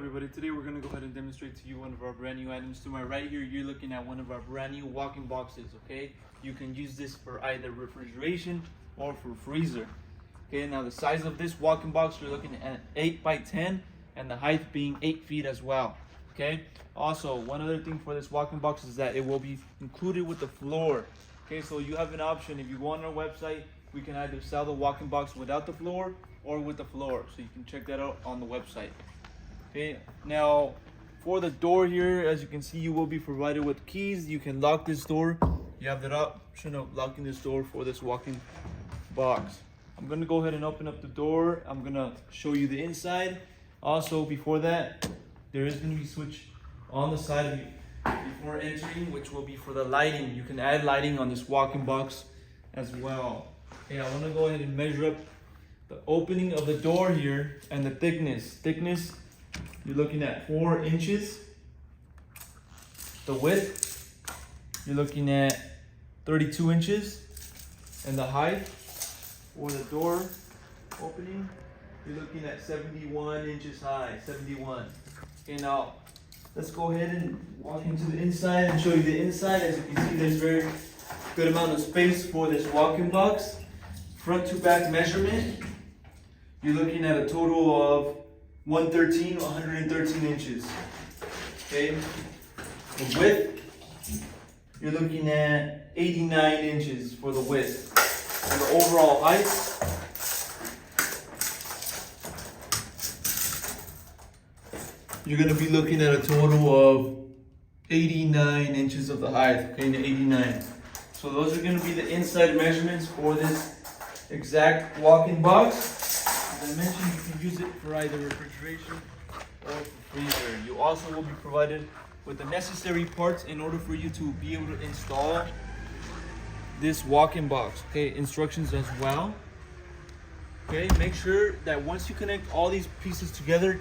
everybody, today we're going to go ahead and demonstrate to you one of our brand new items. To my right here, you're looking at one of our brand new walk-in boxes, okay? You can use this for either refrigeration or for freezer. Okay, now the size of this walk-in box, you're looking at 8 by 10 and the height being 8 feet as well, okay? Also, one other thing for this walk-in box is that it will be included with the floor. Okay, so you have an option. If you go on our website, we can either sell the walk-in box without the floor or with the floor, so you can check that out on the website. Okay, now for the door here, as you can see, you will be provided with keys. You can lock this door. You have the option of locking this door for this walk-in box. I'm gonna go ahead and open up the door. I'm gonna show you the inside. Also, before that, there is gonna be a switch on the side of you before entering, which will be for the lighting. You can add lighting on this walk-in box as well. Okay, I wanna go ahead and measure up the opening of the door here and the thickness. You're looking at 4 inches. The width, you're looking at 32 inches. And the height for the door opening, you're looking at 71 inches high, 71. Okay, now let's go ahead and walk into the inside and show you the inside. As you can see, there's very good amount of space for this walk-in box. Front to back measurement, you're looking at a total of 113 inches. Okay, the width, you're looking at 89 inches for the width. And the overall height, you're going to be looking at a total of 89 inches of the height. Okay, 89. So those are going to be the inside measurements for this exact walk-in box. As I mentioned, you can use it for either refrigeration or for freezer. You also will be provided with the necessary parts in order for you to be able to install this walk-in box. Okay, instructions as well. Okay, make sure that once you connect all these pieces together,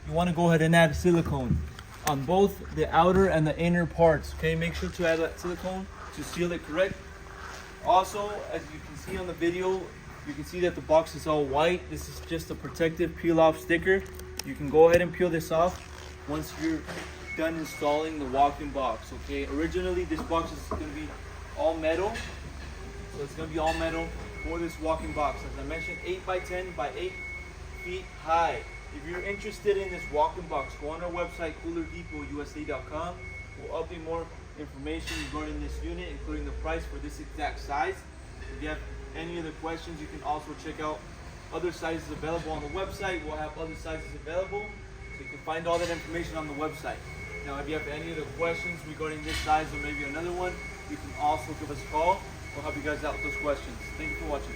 you want to go ahead and add silicone on both the outer and the inner parts. Okay, make sure to add that silicone to seal it correct. Also, as you can see on the video, you can see that the box is all white. This is just a protective peel-off sticker. You can go ahead and peel this off once you're done installing the walk-in box. Okay, originally this box is going to be all metal. So it's going to be all metal for this walk-in box. As I mentioned, 8 by 10 by 8 feet high. If you're interested in this walk-in box, go on our website, coolerdepotUSA.com. We'll update more information regarding this unit, including the price for this exact size. If you have any other questions, you can also check out other sizes available on the website. We'll have other sizes available, so you can find all that information on the website. Now, if you have any other questions regarding this size or maybe another one, you can also give us a call. We'll help you guys out with those questions. Thank you for watching.